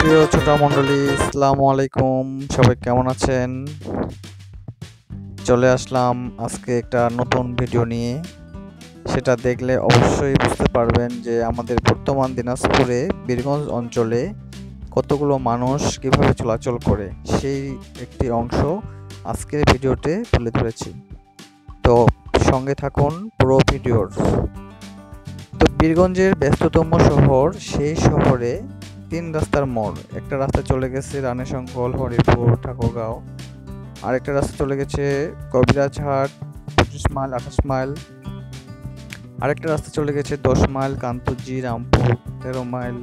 প্রিয় ছোট মণ্ডলী, আসসালামু আলাইকুম। সবাই কেমন আছেন? চলে আসলাম আজকে একটা নতুন ভিডিও নিয়ে। সেটা দেখলে অবশ্যই বুঝতে পারবেন যে আমাদের বর্তমান দিনাজপুরে বীরগঞ্জ অঞ্চলে কতগুলো মানুষ কিভাবে চলাচল করে, সেই একটি অংশ আজকের ভিডিওতে তুলে ধরেছি। তো সঙ্গে থাকুন পুরো ভিডিওর। তো বীরগঞ্জের ব্যস্ততম শহর, সেই শহরে ৩ রাস্তার মোড়। একটা রাস্তা চলে গেছে রানীশঙ্কল, হরিপুর, ঠাকুরগাঁও। আরেকটা রাস্তা চলে গেছে কবিরাজহাট, ২৫ মাইল, ২৮ মাইল। আরেকটা রাস্তা চলে গেছে ১০ মাইল, কান্তজি, রামপুর, ১৩ মাইল,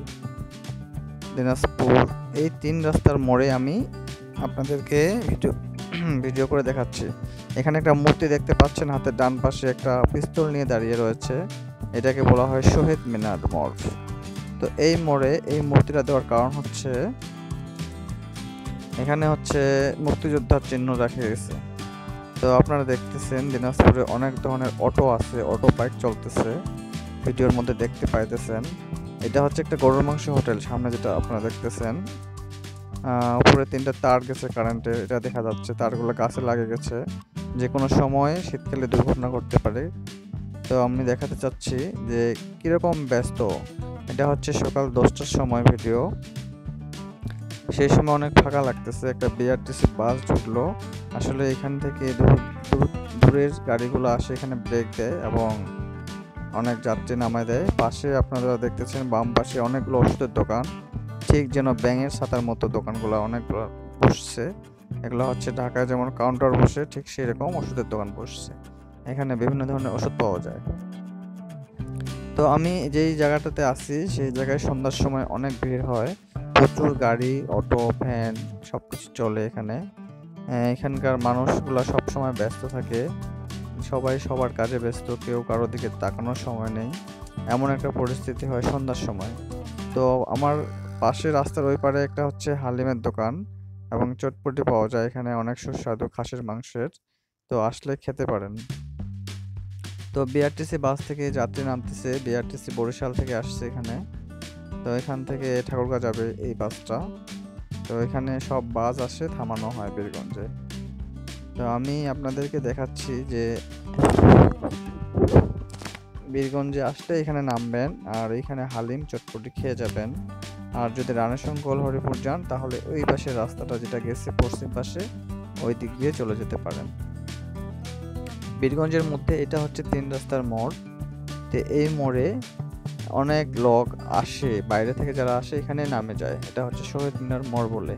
দিনাজপুর। এই ৩ রাস্তার মোড়ে আমি আপনাদেরকে ভিডিও করে দেখাচ্ছি। এখানে একটা মূর্তি দেখতে পাচ্ছেন, হাতের ডান পাশে একটা পিস্তল নিয়ে দাঁড়িয়ে রয়েছে। এটাকে বলা হয় শহীদ মিনার মোড়। তো এই মোড়ে এই মূর্তিটা দেওয়ার কারণ হচ্ছে, এখানে হচ্ছে মুক্তিযোদ্ধার চিহ্ন রাখা গেছে। তো আপনারা দেখতেছেন দিনাজপুরে অনেক ধরনের অটো আছে, অটো বাইক চলতেছে, ভিডিওর মধ্যে দেখতে পাইতেছেন। এটা হচ্ছে একটা গরুর মাংস হোটেল, সামনে যেটা আপনারা দেখতেছেন। উপরে 3টা তার গেছে কারেন্টের, এটা দেখা যাচ্ছে। তারগুলো গাছে লাগে গেছে, যে কোনো সময় শীতকালে দুর্ঘটনা ঘটতে পারে। তো আমি দেখাতে চাচ্ছি যে কিরকম ব্যস্ত। এটা হচ্ছে সকাল 10টার সময় ভিডিও। সেই সময় অনেক ফাঁকা লাগতেছে। একটা বিআরটিসি বাস ঢুকলো। আসলে এখান থেকে দূরের গাড়িগুলো আসে, এখানে ব্রেক দেয় এবং অনেক যাত্রী নামায় দেয়। পাশে আপনারা দেখতেছেন বাম পাশে অনেকগুলো ওষুধের দোকান, ঠিক যেন ব্যাঙের ছাতার মতো দোকানগুলো অনেকগুলো বসছে। এগুলো হচ্ছে ঢাকায় যেমন কাউন্টার বসে, ঠিক সেরকম ওষুধের দোকান বসছে। এখানে বিভিন্ন ধরনের ওষুধ পাওয়া যায়। তো আমি যেই জায়গাটাতে আছি, সেই জায়গায় সন্ধ্যার সময় অনেক ভিড় হয়। প্রচুর গাড়ি, অটো, ভ্যান সবকিছু চলে এখানে। এখানকার মানুষগুলো সবসময় ব্যস্ত থাকে। সবাই সবার কাজে ব্যস্ত, কেউ কারোর দিকে তাকানোর সময় নেই। এমন একটা পরিস্থিতি হয় সন্ধ্যার সময়। তো আমার পাশে রাস্তার ওই পারে একটা হচ্ছে হালিমের দোকান এবং চটপটি পাওয়া যায় এখানে, অনেক সুস্বাদু খাসির মাংসের। তো আসলে খেতে পারেন। তো বিআরটিসি বাস থেকে যাত্রী নামতেছে, বিআরটিসি বরিশাল থেকে আসছে এখানে। তো এখান থেকে ঠাকুরগাঁও যাবে এই বাসটা। তো এখানে সব বাস আসে, থামানো হয় বীরগঞ্জে। তো আমি আপনাদেরকে দেখাচ্ছি যে বীরগঞ্জে আসলে এখানে নামবেন আর এখানে হালিম চটপটি খেয়ে যাবেন। আর যদি রানীশঙ্কল, হরিপুর যান তাহলে ওই পাশের রাস্তাটা যেটা গেছে পশ্চিম পাশে, ওই দিক দিয়ে চলে যেতে পারেন। বীরগঞ্জের মধ্যে এটা হচ্ছে 3 রাস্তার মোড়। তো এই মোড়ে অনেক লোক আসে, বাইরে থেকে যারা আসে এখানে নামে যায়। এটা হচ্ছে শহীদ মিনার মোড় বলে।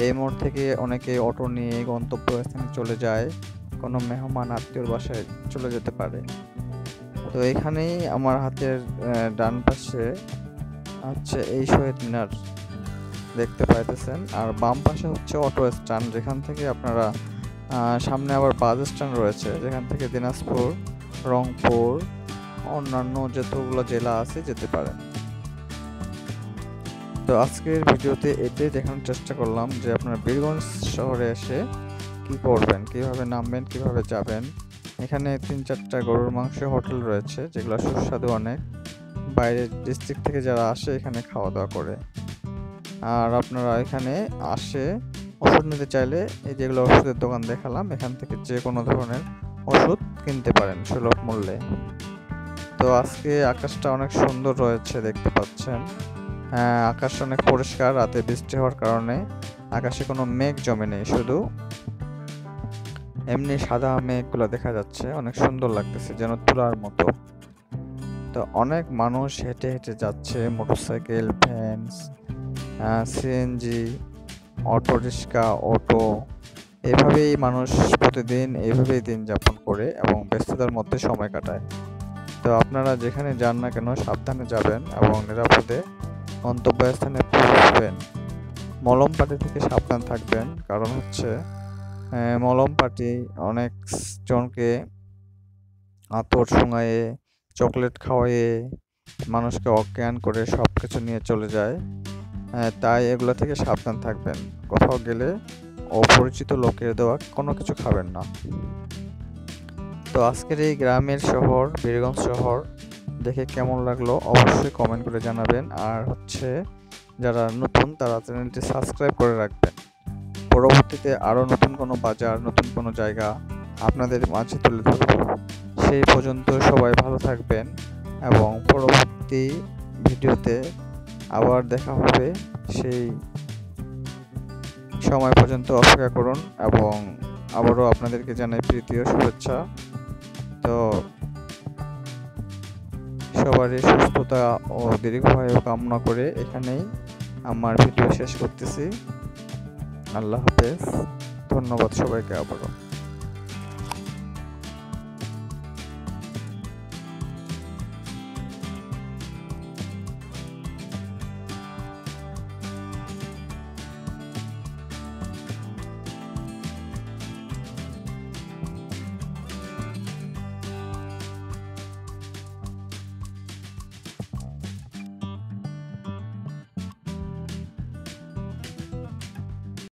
এই মোড় থেকে অনেকে অটো নিয়ে গন্তব্যস্থানে চলে যায়, কোনো মেহমান আত্মীয়র বাসায় চলে যেতে পারে। তো এখানেই আমার হাতের ডান পাশে হচ্ছে এই শহীদ মিনার দেখতে পাইতেছেন। আর বাম পাশে হচ্ছে অটো স্ট্যান্ড, যেখান থেকে আপনারা সামনে আবার বাস স্ট্যান্ড রয়েছে, যেখান থেকে দিনাজপুর, রংপুর, অন্যান্য যতগুলো জেলা আছে যেতে পারেন। তো আজকের ভিডিওতে এটাই দেখানোর চেষ্টা করলাম যে আপনারা বীরগঞ্জ শহরে এসে কি করবেন, কিভাবে নামবেন, কিভাবে যাবেন। এখানে 3-4টা গরুর মাংস হোটেল রয়েছে, যেগুলো সুস্বাদু অনেক। বাইরের ডিস্ট্রিক্ট থেকে যারা আসে এখানে খাওয়া দাওয়া করে। আর আপনারা এখানে আসে ওষুধ নিতে চাইলে এই যেগুলো ওষুধের দোকান দেখালাম, এখান থেকে যে কোনো ধরনের ওষুধ কিনতে পারেন সুলভ মূল্যে। তো আজকে আকাশটা অনেক সুন্দর রয়েছে, দেখতে পাচ্ছেন। আকাশ অনেক পরিষ্কার, রাতে বৃষ্টি হওয়ার কারণে আকাশে কোনো মেঘ জমে নেই, শুধু এমনি সাদা মেঘগুলো দেখা যাচ্ছে। অনেক সুন্দর লাগতেছে, যেন তুলার মতো। তো অনেক মানুষ হেঁটে হেঁটে যাচ্ছে, motorcycle, van, CNG, auto rickshaw, auto, এভাবেই মানুষ প্রতিদিন এইভাবেই দিন যাপন করে এবং ব্যস্ততার মধ্যে সময় কাটায়। তো আপনারা যেখানে যান না কেন সাবধানে যাবেন এবং নিরাপদে গন্তব্যস্থানে পৌঁছবেন। মলমপাটি থেকে সাবধান থাকবেন, কারণ হচ্ছে মলমপাটি অনেক জনকে আতর শুঙায়ে, চকলেট খাওয়ায়ে মানুষকে অজ্ঞান করে সব কিছু নিয়ে চলে যায়। তাই এগুলো থেকে সাবধান থাকবেন। কোথাও গেলে অপরিচিত লোকের দেওয়া কোনো কিছু খাবেন না। তো আজকের এই গ্রামের শহর বীরগঞ্জ শহর দেখে কেমন লাগলো অবশ্যই কমেন্ট করে জানাবেন। আর হচ্ছে যারা নতুন তারা চ্যানেলটি সাবস্ক্রাইব করে রাখবেন। পরবর্তীতে আরও নতুন কোনো বাজার, নতুন কোনো জায়গা আপনাদের মাঝে তুলে ধরব। সেই পর্যন্ত সবাই ভালো থাকবেন এবং পরবর্তী ভিডিওতে আবার দেখা হবে। সেই সময় পর্যন্ত অপেক্ষা করুন এবং আবারও আপনাদেরকে জানাই প্রীতি ও শুভেচ্ছা। তো সবারই সুস্থতা ও দীর্ঘায়ু কামনা করে এখানেই আমার ভিডিও শেষ করতেছি। আল্লাহ হাফেজ। ধন্যবাদ সবাইকে আবারও।